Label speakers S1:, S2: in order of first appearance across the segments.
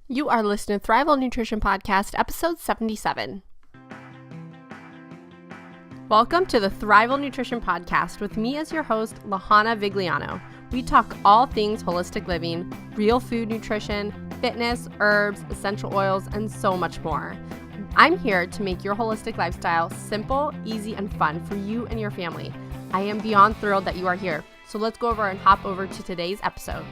S1: You are listening to Thrival Nutrition Podcast, episode 77. Welcome to the Thrival Nutrition Podcast with me as your host, Lahana Vigliano. We talk all things holistic living, real food nutrition, fitness, herbs, essential oils, and so much more. I'm here to make your holistic lifestyle simple, easy, and fun for you and your family. I am beyond thrilled that you are here. So let's go over and hop over to today's episode.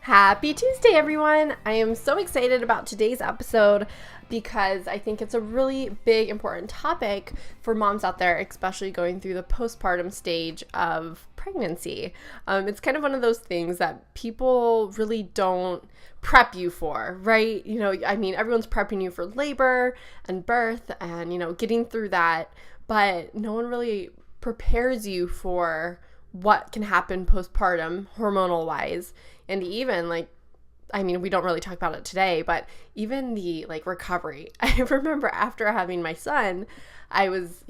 S1: Happy Tuesday, everyone! I am so excited about today's episode because I think it's a really big, important topic for moms out there, especially going through the postpartum stage of pregnancy. It's kind of one of those things that people really don't prep you for, right? Everyone's prepping you for labor and birth and, getting through that, but no one really prepares you for what can happen postpartum, hormonal-wise. And even we don't really talk about it today, but even the recovery. I remember after having my son, I was,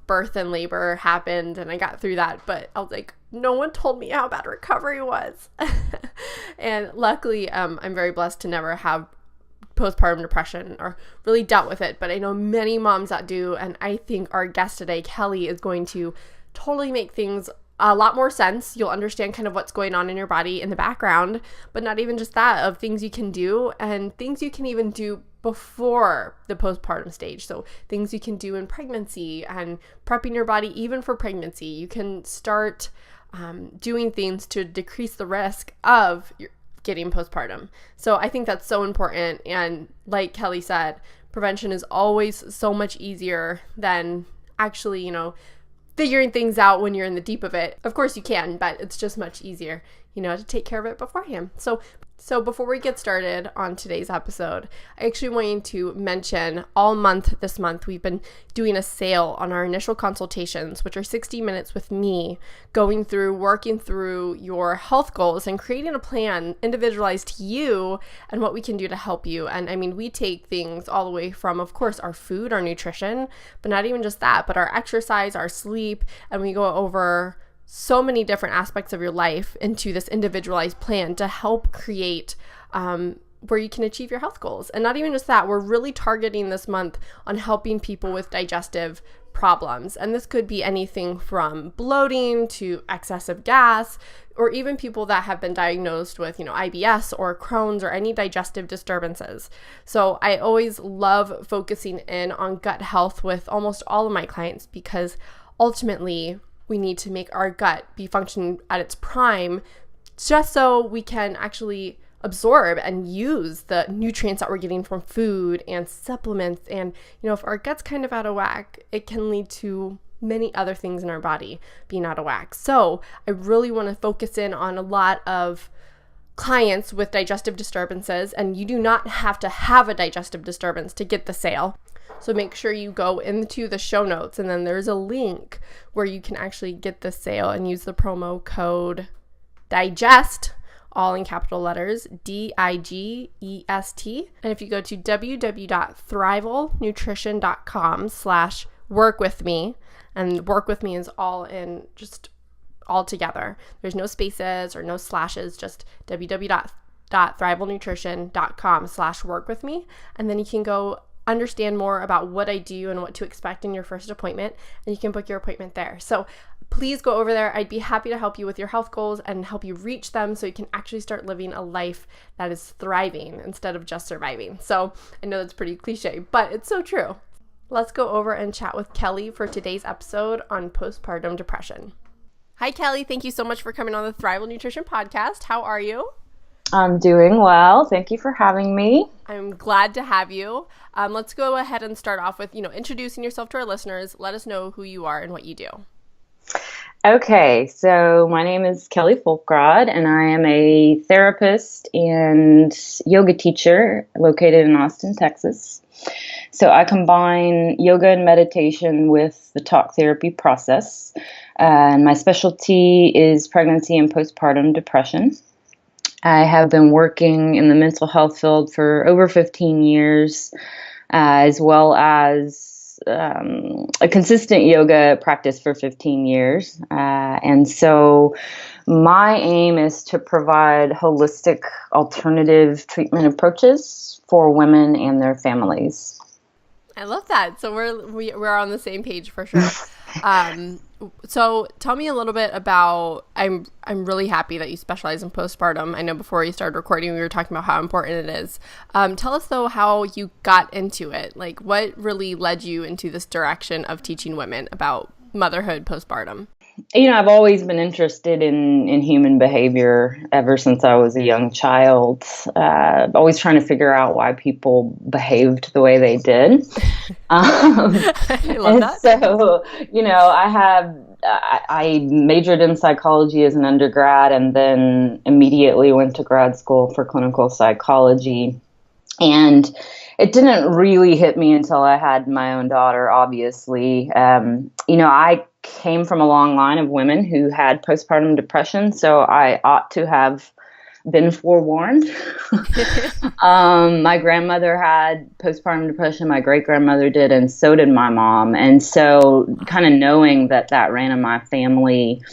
S1: birth and labor happened and I got through that, but I was like, no one told me how bad recovery was. And luckily, I'm very blessed to never have postpartum depression or really dealt with it, but I know many moms that do. And I think our guest today, Kelli, is going to totally make things a lot more sense. You'll understand kind of what's going on in your body in the background, but not even just that, of things you can do and things you can even do before the postpartum stage. So things you can do in pregnancy and prepping your body even for pregnancy. You can start doing things to decrease the risk of getting postpartum. So I think that's so important. And like Kelli said, prevention is always so much easier than actually, figuring things out when you're in the deep of it. Of course you can, but it's just much easier, to take care of it beforehand. So before we get started on today's episode, I actually want you to mention all month this month, we've been doing a sale on our initial consultations, which are 60 minutes with me, working through your health goals and creating a plan individualized to you and what we can do to help you. And we take things all the way from, of course, our food, our nutrition, but not even just that, but our exercise, our sleep, and we go over so many different aspects of your life into this individualized plan to help create where you can achieve your health goals. And not even just that, we're really targeting this month on helping people with digestive problems. And this could be anything from bloating to excessive gas, or even people that have been diagnosed with, IBS or Crohn's or any digestive disturbances. So I always love focusing in on gut health with almost all of my clients because ultimately we need to make our gut be functioning at its prime just so we can actually absorb and use the nutrients that we're getting from food and supplements. And, if our gut's kind of out of whack, it can lead to many other things in our body being out of whack. So I really want to focus in on a lot of clients with digestive disturbances, and you do not have to have a digestive disturbance to get the sale. So make sure you go into the show notes and then there's a link where you can actually get the sale and use the promo code DIGEST, all in capital letters, DIGEST. And if you go to www.thrivalnutrition.com/workwithme, and work with me is all in just all together. There's no spaces or no slashes, just www.thrivalnutrition.com/workwithme. And then you can go understand more about what I do and what to expect in your first appointment, and you can book your appointment there. So please go over there. I'd be happy to help you with your health goals and help you reach them so you can actually start living a life that is thriving instead of just surviving. So I know that's pretty cliche, but it's so true. Let's go over and chat with Kelli for today's episode on postpartum depression. Hi, Kelli. Thank you so much for coming on the Thrival Nutrition Podcast. How are you?
S2: I'm doing well. Thank you for having me.
S1: I'm glad to have you. Let's go ahead and start off with, introducing yourself to our listeners. Let us know who you are and what you do.
S2: Okay, so my name is Kelli Foulkrod, and I am a therapist and yoga teacher located in Austin, Texas. So I combine yoga and meditation with the talk therapy process. And my specialty is pregnancy and postpartum depression. I have been working in the mental health field for over 15 years, as well as a consistent yoga practice for 15 years. And so My aim is to provide holistic alternative treatment approaches for women and their families.
S1: I love that. So we're on the same page for sure. So tell me a little bit about, I'm really happy that you specialize in postpartum. I know before we started recording, we were talking about how important it is. Tell us though how you got into it. Like what really led you into this direction of teaching women about motherhood postpartum?
S2: I've always been interested in human behavior ever since I was a young child. Always trying to figure out why people behaved the way they did.
S1: I love that.
S2: So, I majored in psychology as an undergrad and then immediately went to grad school for clinical psychology. And it didn't really hit me until I had my own daughter, obviously. I came from a long line of women who had postpartum depression, so I ought to have been forewarned. My grandmother had postpartum depression, my great-grandmother did, and so did my mom. And so kind of knowing that ran in my family,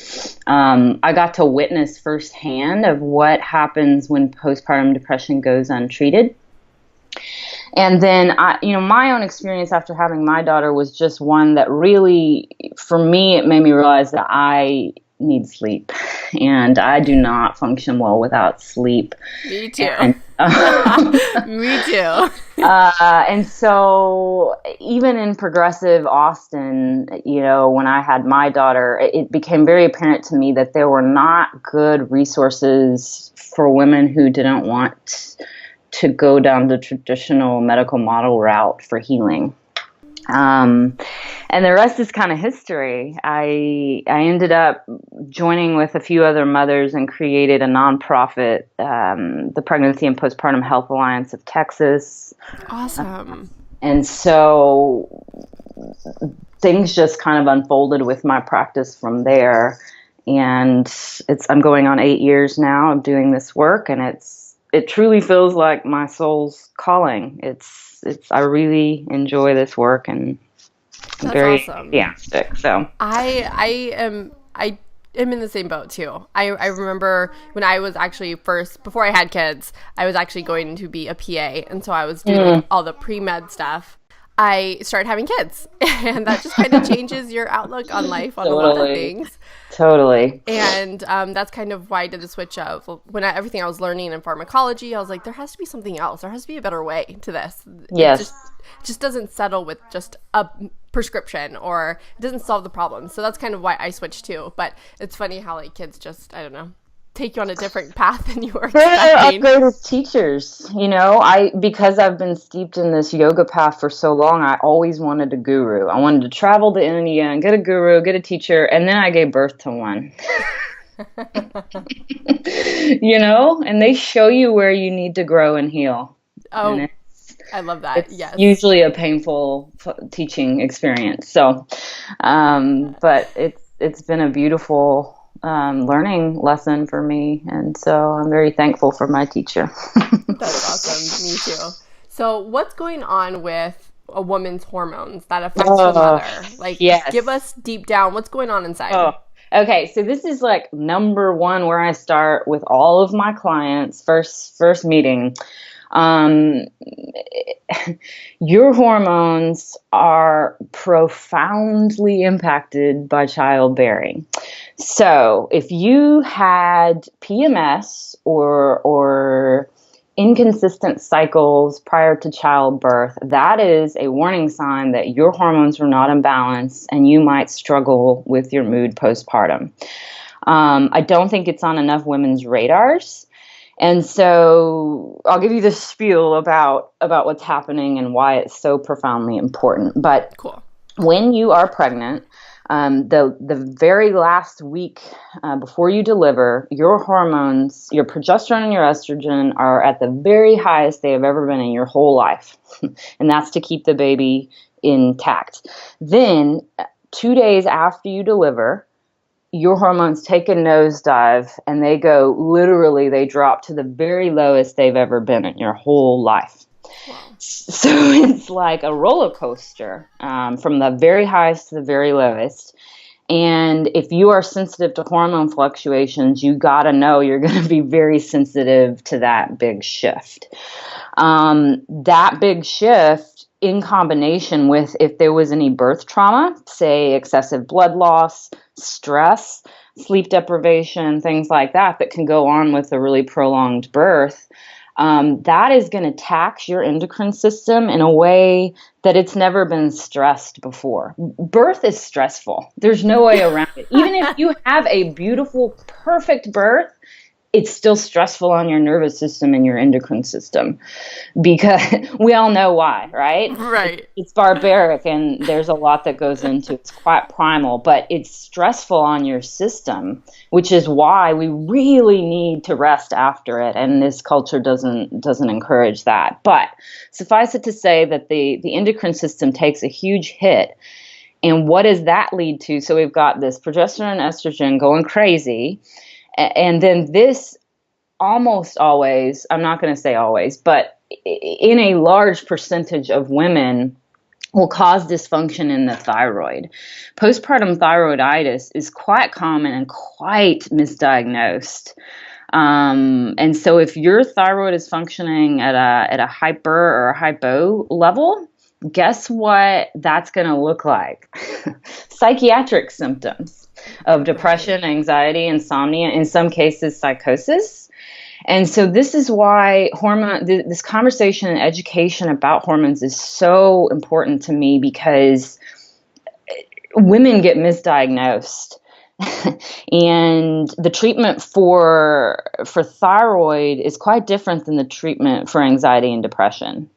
S2: I got to witness firsthand of what happens when postpartum depression goes untreated. And then, my own experience after having my daughter was just one that really, for me, it made me realize that I need sleep. And I do not function well without sleep.
S1: Me too. Me too.
S2: And so even in progressive Austin, when I had my daughter, it became very apparent to me that there were not good resources for women who didn't want to go down the traditional medical model route for healing. And the rest is kind of history. I ended up joining with a few other mothers and created a nonprofit, the Pregnancy and Postpartum Health Alliance of Texas.
S1: Awesome.
S2: And so things just kind of unfolded with my practice from there. And I'm going on 8 years now of doing this work, and it truly feels like my soul's calling. I really enjoy this work, and I'm very enthusiastic. So
S1: I am in the same boat too. I remember when I was actually before I had kids, I was actually going to be a PA, and so I was doing all the pre-med stuff. I started having kids, and that just kind of changes your outlook on life on a lot of things.
S2: Totally.
S1: And that's kind of why I did the switch of everything I was learning in pharmacology. I was like, there has to be something else. There has to be a better way to this.
S2: Yes.
S1: It just doesn't settle with just a prescription, or it doesn't solve the problem. So that's kind of why I switched too. But it's funny how kids just, I don't know, take you on a different path than you were expecting.
S2: They're upgraded teachers. Because I've been steeped in this yoga path for so long, I always wanted a guru. I wanted to travel to India and get a guru, get a teacher, and then I gave birth to one. And they show you where you need to grow and heal.
S1: Oh, I love that.
S2: It's
S1: yes.
S2: usually a painful teaching experience. So, but it's been a beautiful learning lesson for me, and so I'm very thankful for my teacher.
S1: That's awesome. Me too. So what's going on with a woman's hormones that affects the mother?
S2: Yes.
S1: Give us deep down what's going on inside.
S2: Okay, so this is number one where I start with all of my clients first meeting. Your hormones are profoundly impacted by childbearing. So if you had PMS or inconsistent cycles prior to childbirth, that is a warning sign that your hormones are not in balance and you might struggle with your mood postpartum. I don't think it's on enough women's radars. And so I'll give you the spiel about what's happening and why it's so profoundly important. But
S1: cool.
S2: When you are pregnant, the very last week before you deliver, your hormones, your progesterone and your estrogen are at the very highest they have ever been in your whole life. And that's to keep the baby intact. Then 2 days after you deliver, your hormones take a nosedive and they drop to the very lowest they've ever been in your whole life.
S1: Wow.
S2: So it's like a roller coaster from the very highest to the very lowest. And if you are sensitive to hormone fluctuations, you got to know you're going to be very sensitive to that big shift. That big shift in combination with if there was any birth trauma, say excessive blood loss, stress, sleep deprivation, things like that can go on with a really prolonged birth, that is going to tax your endocrine system in a way that it's never been stressed before. Birth is stressful. There's no way around it. Even if you have a beautiful, perfect birth, it's still stressful on your nervous system and your endocrine system, because we all know why, right?
S1: Right.
S2: It's barbaric and there's a lot that goes into it. It's quite primal, but it's stressful on your system, which is why we really need to rest after it. And this culture doesn't encourage that. But suffice it to say that the endocrine system takes a huge hit. And what does that lead to? So we've got this progesterone and estrogen going crazy. And then this almost always, I'm not going to say always, but in a large percentage of women will cause dysfunction in the thyroid. Postpartum thyroiditis is quite common and quite misdiagnosed. And so if your thyroid is functioning at a hyper or a hypo level, guess what that's going to look like? Psychiatric symptoms of depression, anxiety, insomnia, in some cases psychosis. And so this is why this conversation and education about hormones is so important to me, because women get misdiagnosed. And the treatment for thyroid is quite different than the treatment for anxiety and depression.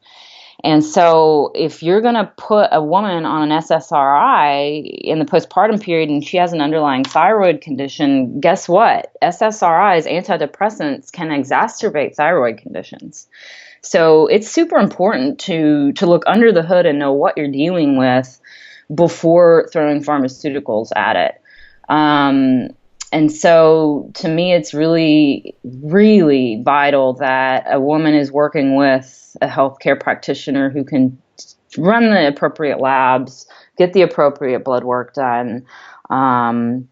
S2: And so if you're going to put a woman on an SSRI in the postpartum period and she has an underlying thyroid condition, guess what? SSRIs, antidepressants, can exacerbate thyroid conditions. So it's super important to look under the hood and know what you're dealing with before throwing pharmaceuticals at it. And so to me, it's really, really vital that a woman is working with a healthcare practitioner who can run the appropriate labs, get the appropriate blood work done. And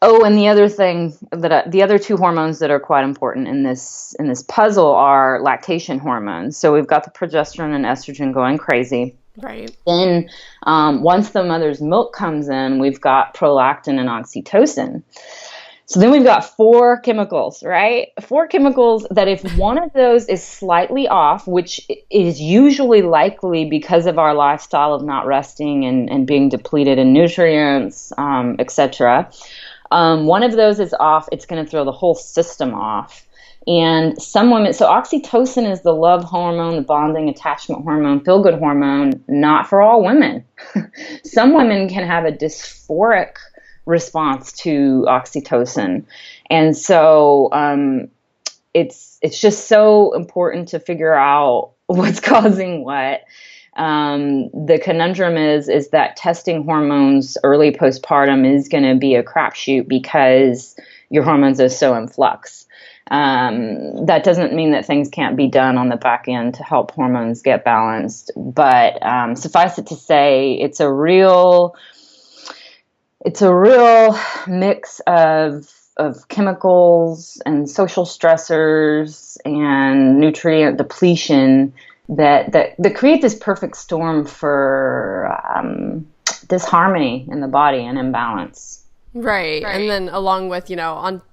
S2: the other thing the other two hormones that are quite important in this puzzle are lactation hormones. So we've got the progesterone and estrogen going crazy.
S1: Right.
S2: Then once the mother's milk comes in, we've got prolactin and oxytocin. So then we've got 4 chemicals, right? 4 chemicals that if one of those is slightly off, which is usually likely because of our lifestyle of not resting and being depleted in nutrients, etc. One of those is off, it's going to throw the whole system off. And some women, so oxytocin is the love hormone, the bonding, attachment hormone, feel-good hormone, not for all women. Some women can have a dysphoric response to oxytocin. And so it's just so important to figure out what's causing what. The conundrum is that testing hormones early postpartum is going to be a crapshoot because your hormones are so in flux. That doesn't mean that things can't be done on the back end to help hormones get balanced, but suffice it to say, it's a real mix of chemicals and social stressors and nutrient depletion that create this perfect storm for disharmony in the body and imbalance.
S1: Right. And then along with,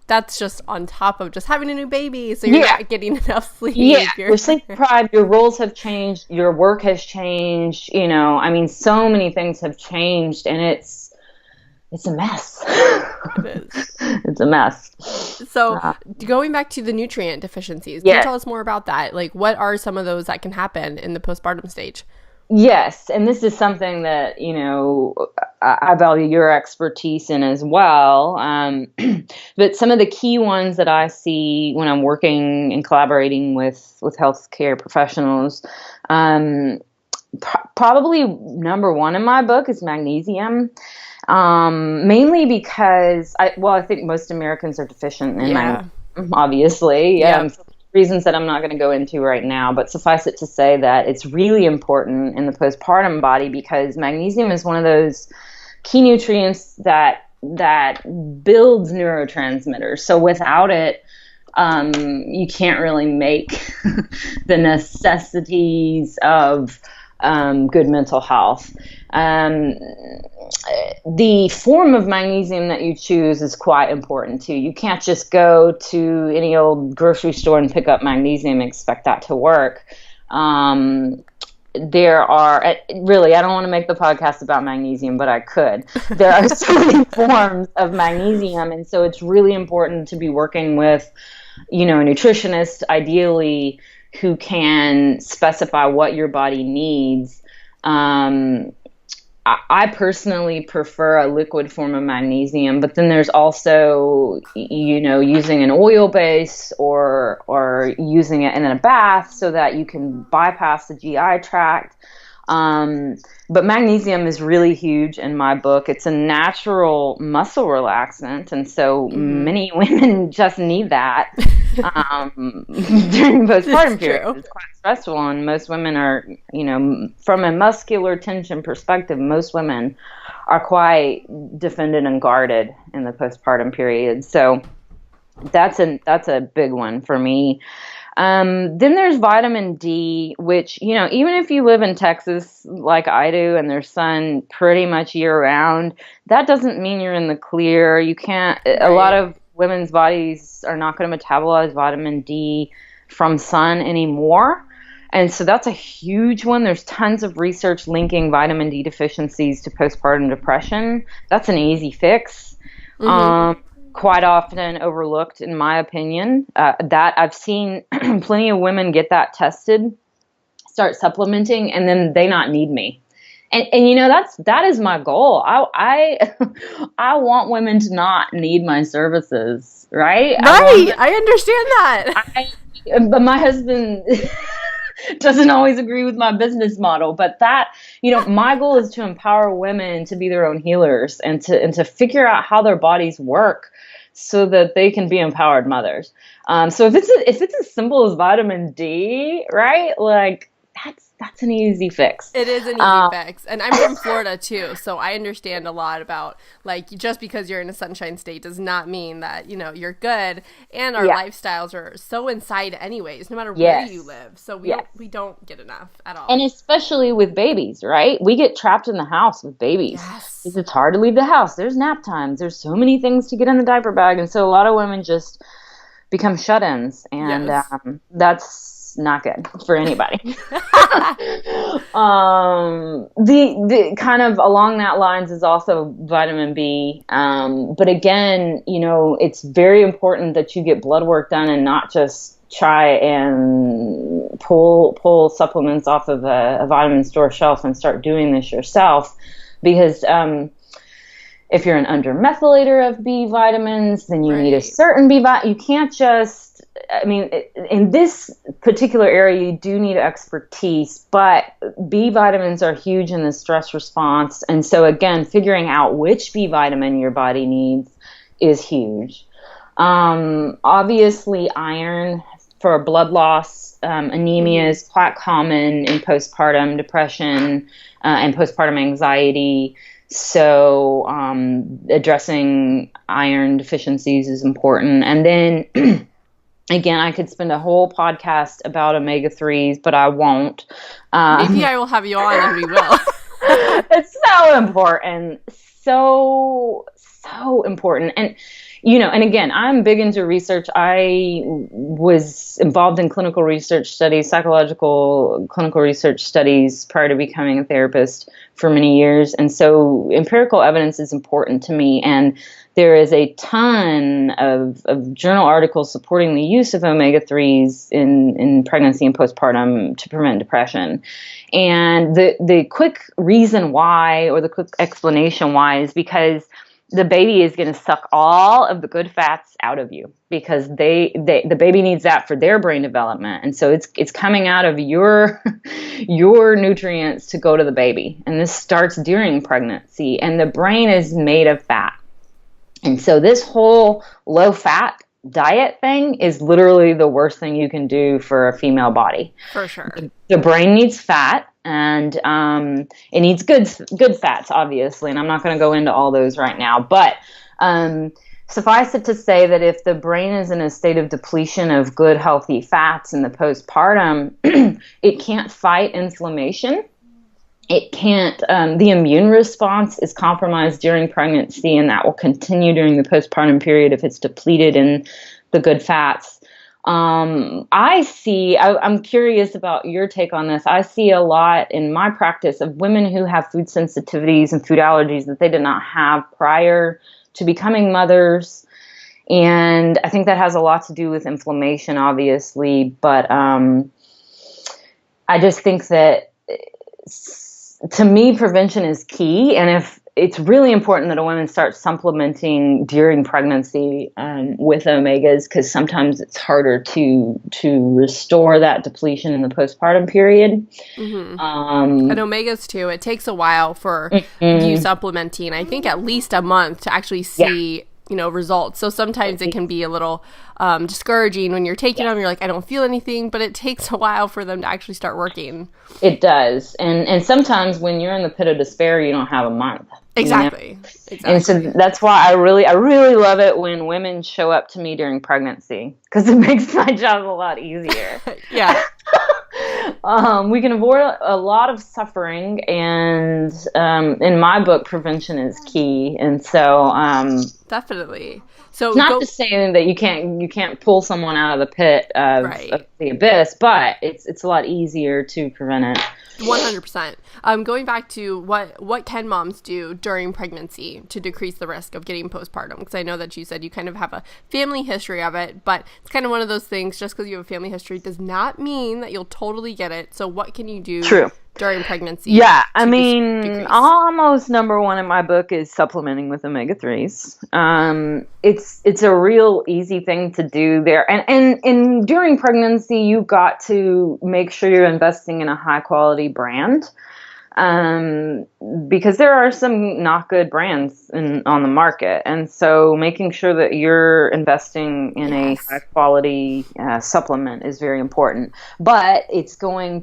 S1: that's just on top of just having a new baby, so you're not getting enough sleep.
S2: Yeah, you're sleep deprived, your roles have changed, your work has changed, so many things have changed, and it's a mess. It is. It's a mess.
S1: So going back to the nutrient deficiencies, can you tell us more about that? Like, what are some of those that can happen in the postpartum stage?
S2: Yes, and this is something that, I value your expertise in as well. But some of the key ones that I see when I'm working and collaborating with healthcare professionals, probably number one in my book is magnesium. Mainly because I think most Americans are deficient in magnesium, obviously. Reasons that I'm not going to go into right now, but suffice it to say that it's really important in the postpartum body because magnesium is one of those key nutrients that builds neurotransmitters. So without it, you can't really make the necessities of good mental health. The form of magnesium that you choose is quite important too. You can't just go to any old grocery store and pick up magnesium and expect that to work. There are, really, I don't want to make the podcast about magnesium, but I could. There are so many forms of magnesium, and so it's really important to be working with, a nutritionist, ideally, who can specify what your body needs. I personally prefer a liquid form of magnesium, but then there's also, using an oil base or using it in a bath so that you can bypass the GI tract. But magnesium is really huge in my book. It's a natural muscle relaxant, and so many women just need that during postpartum period. It's quite stressful, and most women are, from a muscular tension perspective, most women are quite defended and guarded in the postpartum period. So that's a big one for me. Then there's vitamin D, which, even if you live in Texas like I do and there's sun pretty much year round, that doesn't mean you're in the clear. You can't, a lot of women's bodies are not going to metabolize vitamin D from sun anymore. And so that's a huge one. There's tons of research linking vitamin D deficiencies to postpartum depression. That's an easy fix. Quite often overlooked, in my opinion. That I've seen plenty of women get that tested, start supplementing, and then they not need me. And that is my goal. I want women to not need my services, right?
S1: Right. I understand that.
S2: But my husband doesn't always agree with my business model, but that, my goal is to empower women to be their own healers and to figure out how their bodies work so that they can be empowered mothers. So if it's as simple as vitamin D, right? Like that's an easy fix.
S1: It is an easy fix. And I'm from Florida too, so I understand a lot about, like, just because you're in a sunshine state does not mean that, you're good. And our lifestyles are so inside anyways, no matter where you live. So we don't get enough at all.
S2: And especially with babies, right? We get trapped in the house with babies.
S1: Yes.
S2: It's hard to leave the house. There's nap times. There's so many things to get in the diaper bag. And so a lot of women just become shut-ins. And that's not good for anybody. The kind of along that lines is also vitamin B. But again, it's very important that you get blood work done and not just try and pull supplements off of a vitamin store shelf and start doing this yourself. Because if you're an undermethylator of B vitamins, then you need a certain B vitamin. You can't just, in this particular area, you do need expertise, but B vitamins are huge in the stress response. And so again, figuring out which B vitamin your body needs is huge. Obviously, iron for blood loss, anemia is quite common in postpartum depression and postpartum anxiety. So addressing iron deficiencies is important. And then, again, I could spend a whole podcast about omega-3s, but I won't.
S1: Maybe I will have you on and we will.
S2: It's so important. So important. And, and again, I'm big into research. I was involved in clinical research studies, psychological clinical research studies prior to becoming a therapist for many years. And so empirical evidence is important to me. And there is a ton of journal articles supporting the use of omega-3s in pregnancy and postpartum to prevent depression. And the quick reason why, or the quick explanation why, is because the baby is going to suck all of the good fats out of you, because the baby needs that for their brain development. And so it's coming out of your nutrients to go to the baby. And this starts during pregnancy, and the brain is made of fat. And so this whole low fat diet thing is literally the worst thing you can do for a female body.
S1: For sure.
S2: The brain needs fat. And it needs good fats, obviously, and I'm not going to go into all those right now. But suffice it to say that if the brain is in a state of depletion of good, healthy fats in the postpartum, it can't fight inflammation. It can't, the immune response is compromised during pregnancy, and that will continue during the postpartum period if it's depleted in the good fats. I'm curious about your take on this. I see a lot in my practice of women who have food sensitivities and food allergies that they did not have prior to becoming mothers. And I think that has a lot to do with inflammation, obviously. But I just think that, to me, prevention is key. And if it's really important that a woman start supplementing during pregnancy with omegas, because sometimes it's harder to restore that depletion in the postpartum period.
S1: Mm-hmm. And omegas too. It takes a while for you supplementing. I think at least a month to actually see results. So sometimes it can be a little discouraging when you're taking them. You're like, I don't feel anything, but it takes a while for them to actually start working.
S2: It does. And sometimes when you're in the pit of despair, you don't have a month.
S1: Exactly.
S2: And so that's why I really love it when women show up to me during pregnancy, because it makes my job a lot easier.
S1: Yeah.
S2: We can avoid a lot of suffering, and in my book, prevention is key. And so
S1: definitely. So
S2: not to say that you can't pull someone out of the pit of the abyss, but it's a lot easier to prevent it.
S1: 100%. Going back to what can moms do during pregnancy to decrease the risk of getting postpartum? Because I know that you said you kind of have a family history of it, but it's kind of one of those things, just because you have a family history does not mean that you'll totally get it. So what can you do during pregnancy?
S2: Yeah, I mean, almost number one in my book is supplementing with omega-3s. It's a real easy thing to do there. And during pregnancy, you've got to make sure you're investing in a high quality brand. Because there are some not good brands on the market. And so making sure that you're investing in a high quality supplement is very important. But it's good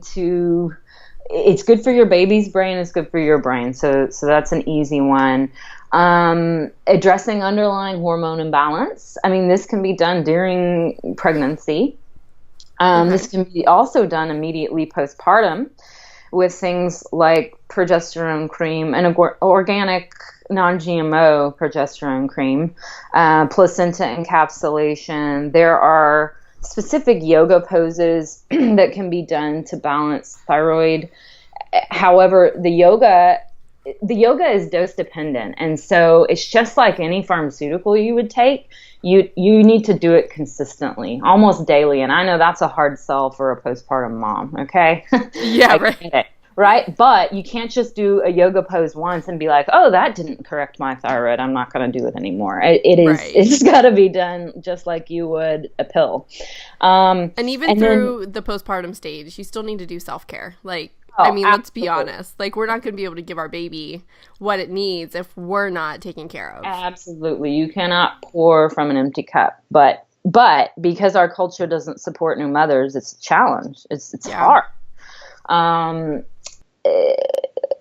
S2: for your baby's brain, it's good for your brain. So that's an easy one. Addressing underlying hormone imbalance. I mean, this can be done during pregnancy. This can be also done immediately postpartum, with things like progesterone cream and organic non-GMO progesterone cream, placenta encapsulation. There are specific yoga poses that can be done to balance thyroid. However, the yoga is dose dependent, and so it's just like any pharmaceutical you would take. You need to do it consistently, almost daily. And I know that's a hard sell for a postpartum mom, okay?
S1: Yeah, right.
S2: Right? But you can't just do a yoga pose once and be like, oh, that didn't correct my thyroid, I'm not going to do it anymore. It's got to be done just like you would a pill. And
S1: through the postpartum stage, you still need to do self-care. Let's be honest. We're not going to be able to give our baby what it needs if we're not taken care of.
S2: Absolutely. You cannot pour from an empty cup. But because our culture doesn't support new mothers, it's a challenge. It's hard.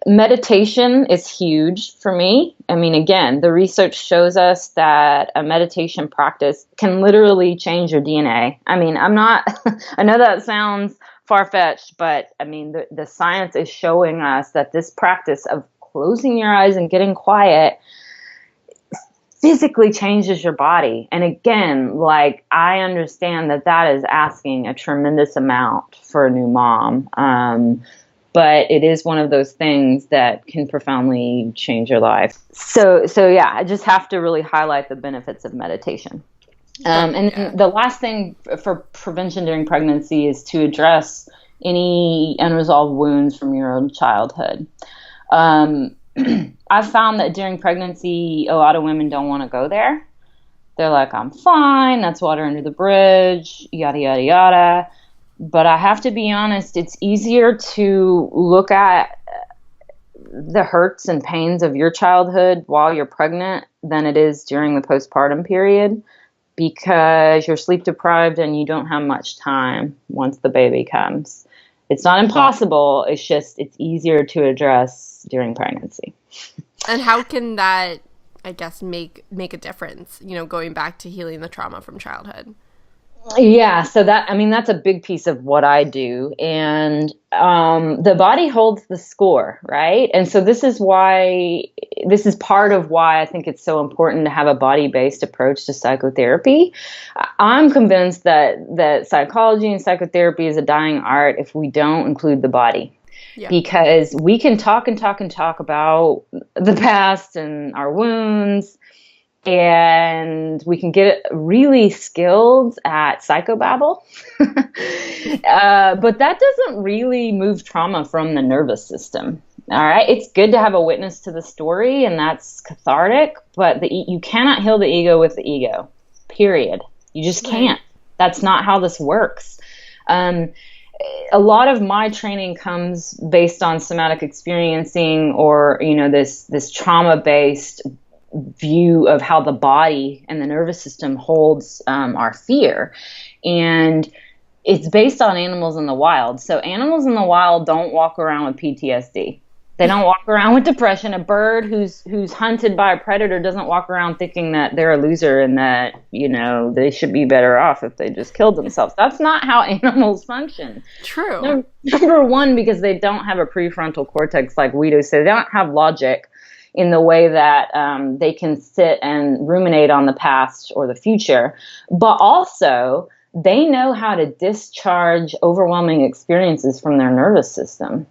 S2: Meditation is huge for me. I mean, again, the research shows us that a meditation practice can literally change your DNA. I mean, I know that sounds far-fetched, but I mean, the science is showing us that this practice of closing your eyes and getting quiet physically changes your body. And again, I understand that is asking a tremendous amount for a new mom. But it is one of those things that can profoundly change your life. So yeah, I just have to really highlight the benefits of meditation. The last thing for prevention during pregnancy is to address any unresolved wounds from your own childhood. I've found that during pregnancy, a lot of women don't want to go there. They're like, I'm fine, that's water under the bridge, yada, yada, yada. But I have to be honest, it's easier to look at the hurts and pains of your childhood while you're pregnant than it is during the postpartum period, because you're sleep deprived and you don't have much time once the baby comes. It's not impossible. It's just, it's easier to address during pregnancy.
S1: And how can that, I guess, make a difference, going back to healing the trauma from childhood?
S2: Yeah, so that's a big piece of what I do. And the body holds the score, right? And so this is part of why I think it's so important to have a body-based approach to psychotherapy. I'm convinced that psychology and psychotherapy is a dying art if we don't include the body. Yeah. Because we can talk and talk and talk about the past and our wounds, and we can get really skilled at psychobabble. But that doesn't really move trauma from the nervous system. All right. It's good to have a witness to the story, and that's cathartic, but you cannot heal the ego with the ego, period. You just can't. That's not how this works. A lot of my training comes based on somatic experiencing, or, this trauma-based view of how the body and the nervous system holds our fear. And it's based on animals in the wild. So animals in the wild don't walk around with PTSD. They don't walk around with depression. A bird who's hunted by a predator doesn't walk around thinking that they're a loser and that, they should be better off if they just killed themselves. That's not how animals function.
S1: True.
S2: Number one, because they don't have a prefrontal cortex like we do. So they don't have logic in the way that they can sit and ruminate on the past or the future. But also, they know how to discharge overwhelming experiences from their nervous system.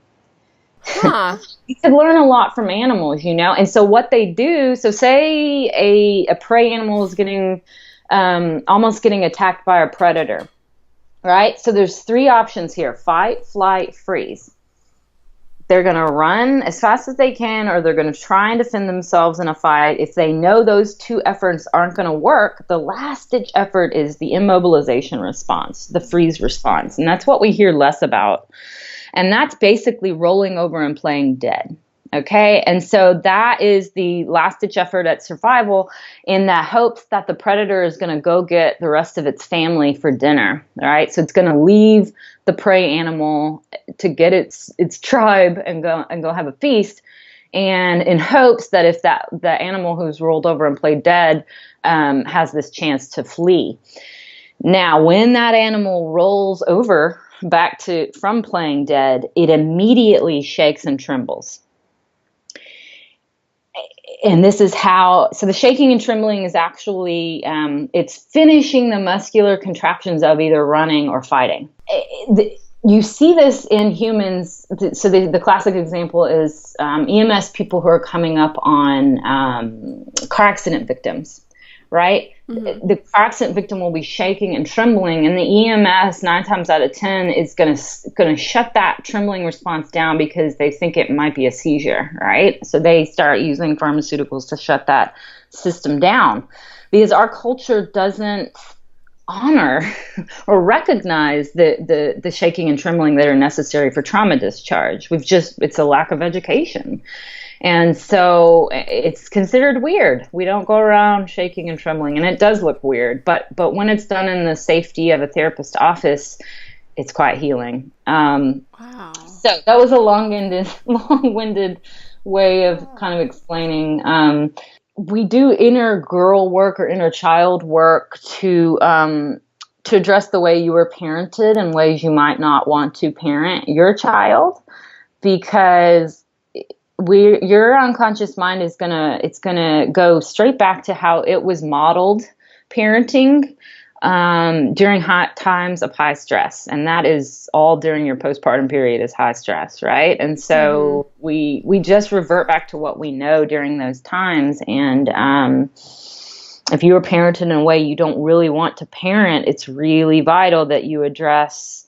S1: Huh.
S2: You could learn a lot from animals, And so what they do, so say a prey animal is getting almost getting attacked by a predator, right? So there's three options here: fight, flight, freeze. They're going to run as fast as they can, or they're going to try and defend themselves in a fight. If they know those two efforts aren't going to work, the last-ditch effort is the immobilization response, the freeze response. And that's what we hear less about. And that's basically rolling over and playing dead. Okay. And so that is the last-ditch effort at survival, in the hopes that the predator is going to go get the rest of its family for dinner. All right. So it's going to leave the prey animal to get its tribe and go have a feast. And in hopes that if the animal who's rolled over and played dead has this chance to flee. Now, when that animal rolls over back from playing dead, it immediately shakes and trembles. And this is so the shaking and trembling is actually, it's finishing the muscular contractions of either running or fighting. You see this in humans. So the classic example is EMS people who are coming up on car accident victims, right? Mm-hmm. The car accident victim will be shaking and trembling, and the EMS 9 times out of 10 is going to shut that trembling response down because they think it might be a seizure, right? So they start using pharmaceuticals to shut that system down, because our culture doesn't honor or recognize the shaking and trembling that are necessary for trauma discharge. It's a lack of education. And so it's considered weird. We don't go around shaking and trembling, and it does look weird. But when it's done in the safety of a therapist's office, it's quite healing. Wow. So that was a long-winded way of kind of explaining. We do inner girl work or inner child work to address the way you were parented and ways you might not want to parent your child, because your unconscious mind is gonna go straight back to how it was modeled parenting during times of high stress, and that is all during your postpartum period is high stress, right? And so we just revert back to what we know during those times. And if you were parented in a way you don't really want to parent, it's really vital that you address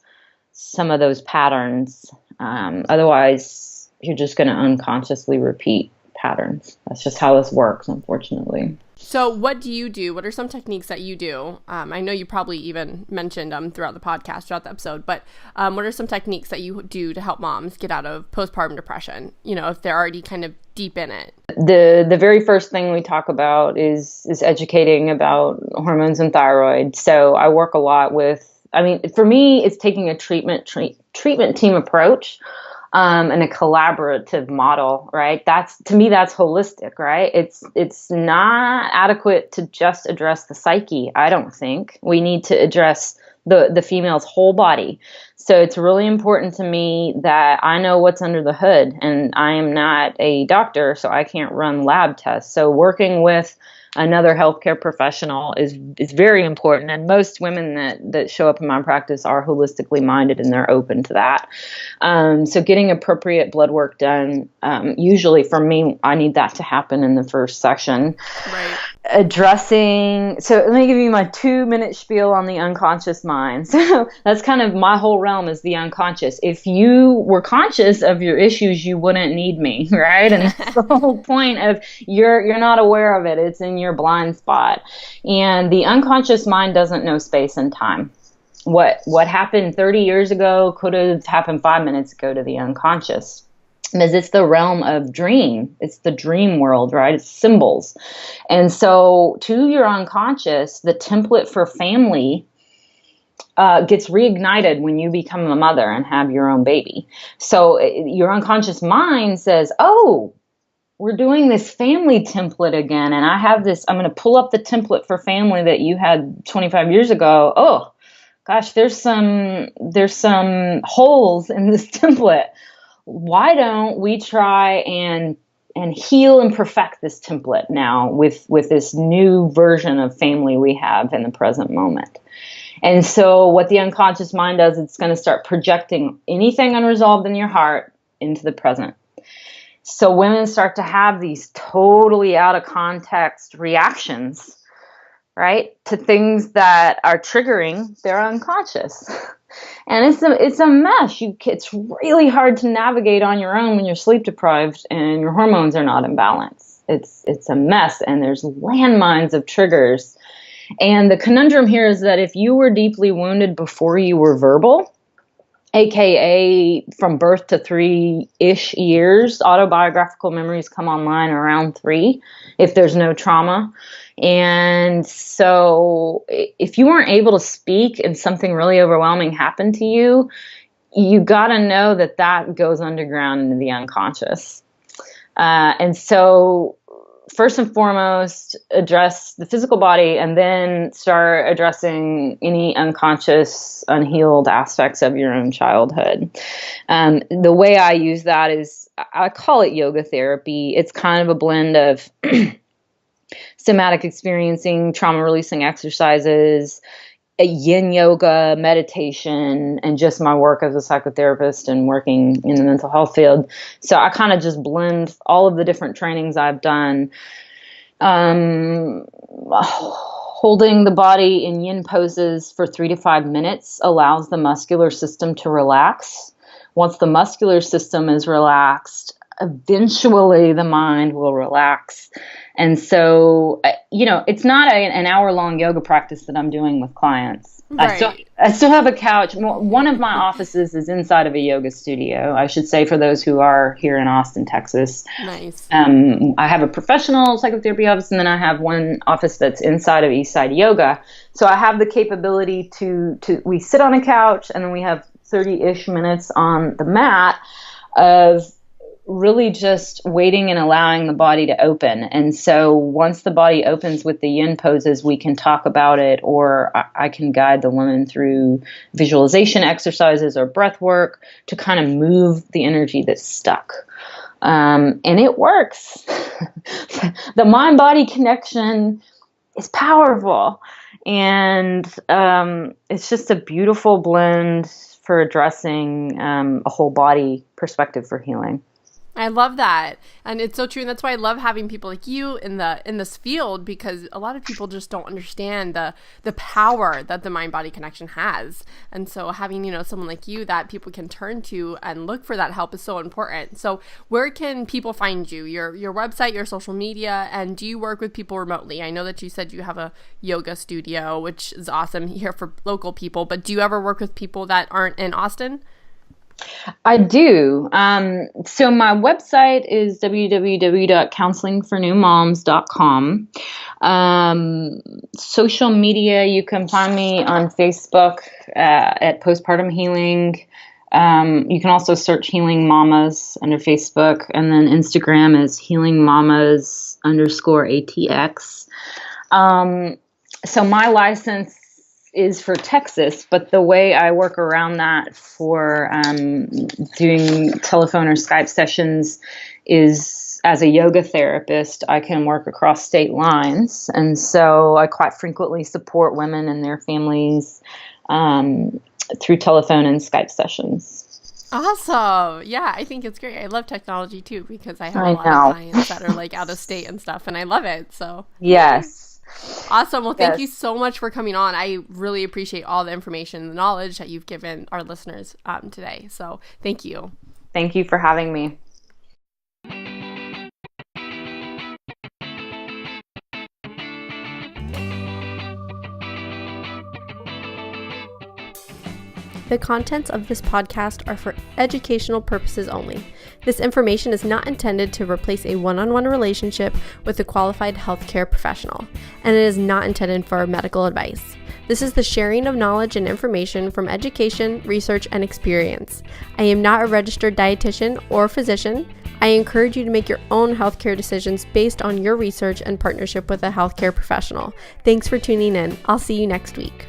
S2: some of those patterns. Otherwise, you're just going to unconsciously repeat patterns. That's just how this works, unfortunately.
S1: So what do you do? What are some techniques that you do? I know you probably even mentioned throughout the podcast, throughout the episode, but what are some techniques that you do to help moms get out of postpartum depression, if they're already kind of deep in it?
S2: The very first thing we talk about is educating about hormones and thyroid. So I work a lot with for me, it's taking a treatment team approach, and a collaborative model, right? To me, that's holistic, right? It's not adequate to just address the psyche. I don't think we need to address the female's whole body. So it's really important to me that I know what's under the hood, and I am not a doctor, so I can't run lab tests. So working with another healthcare professional is very important. And most women that show up in my practice are holistically minded, and they're open to that. So getting appropriate blood work done, usually for me, I need that to happen in the first session.
S3: Right.
S2: So let me give you my 2-minute spiel on the unconscious mind. So that's kind of my whole realm is the unconscious. If you were conscious of your issues, you wouldn't need me, right? And that's the whole point of you're not aware of it. It's in your blind spot. And the unconscious mind doesn't know space and time. What happened 30 years ago could have happened 5 minutes ago to the unconscious. Because it's the realm of dream. It's the dream world, right? It's symbols. And so to your unconscious, the template for family gets reignited when you become a mother and have your own baby. So your unconscious mind says, oh, we're doing this family template again. And I have this, I'm going to pull up the template for family that you had 25 years ago. Oh, gosh, there's some holes in this template. Why don't we try and heal and perfect this template now with this new version of family we have in the present moment? And so what the unconscious mind does, it's going to start projecting anything unresolved in your heart into the present. So women start to have these totally out of context reactions, right, to things that are triggering their unconscious. And it's a mess. It's really hard to navigate on your own when you're sleep deprived and your hormones are not in balance. It's a mess, and there's landmines of triggers. And the conundrum here is that if you were deeply wounded before you were verbal, AKA from birth to 3-ish years, autobiographical memories come online around 3 if there's no trauma. And so if you weren't able to speak and something really overwhelming happened to you, you got to know that goes underground into the unconscious. And so first and foremost, address the physical body and then start addressing any unconscious, unhealed aspects of your own childhood. The way I use that is I call it yoga therapy. It's kind of a blend of somatic experiencing, trauma releasing exercises, a yin yoga, meditation, and just my work as a psychotherapist and working in the mental health field. So I kind of just blend all of the different trainings I've done. Holding the body in yin poses for 3 to 5 minutes allows the muscular system to relax. Once the muscular system is relaxed, eventually the mind will relax. And so, it's not an hour-long yoga practice that I'm doing with clients.
S3: Right.
S2: I still have a couch. One of my offices is inside of a yoga studio, I should say, for those who are here in Austin, Texas.
S3: Nice.
S2: I have a professional psychotherapy office, and then I have one office that's inside of Eastside Yoga. So I have the capability we sit on a couch, and then we have 30-ish minutes on the mat of really just waiting and allowing the body to open. And so once the body opens with the yin poses, we can talk about it, or I can guide the woman through visualization exercises or breath work to kind of move the energy that's stuck. And it works. The mind-body connection is powerful. And it's just a beautiful blend for addressing a whole body perspective for healing.
S3: I love that. And it's so true. And that's why I love having people like you in this field, because a lot of people just don't understand the power that the mind-body connection has. And so having, someone like you that people can turn to and look for that help is so important. So where can people find you? Your website, your social media, and do you work with people remotely? I know that you said you have a yoga studio, which is awesome here for local people, but do you ever work with people that aren't in Austin?
S2: I do. So my website is www.counselingfornewmoms.com. Social media, you can find me on Facebook at Postpartum Healing. You can also search Healing Mamas under Facebook, and then Instagram is Healing Mamas _ATX. So my license is for Texas, but the way I work around that for doing telephone or Skype sessions is as a yoga therapist, I can work across state lines. And so I quite frequently support women and their families through telephone and Skype sessions.
S3: Awesome. Yeah, I think it's great. I love technology too, because I have a lot of clients that are like out of state and stuff, and I love it. So
S2: yes.
S3: Awesome. Well, thank you so much for coming on. I really appreciate all the information, the knowledge that you've given our listeners today. So thank you.
S2: Thank you for having me.
S1: The contents of this podcast are for educational purposes only. This information is not intended to replace a one-on-one relationship with a qualified healthcare professional, and it is not intended for medical advice. This is the sharing of knowledge and information from education, research, and experience. I am not a registered dietitian or physician. I encourage you to make your own healthcare decisions based on your research and partnership with a healthcare professional. Thanks for tuning in. I'll see you next week.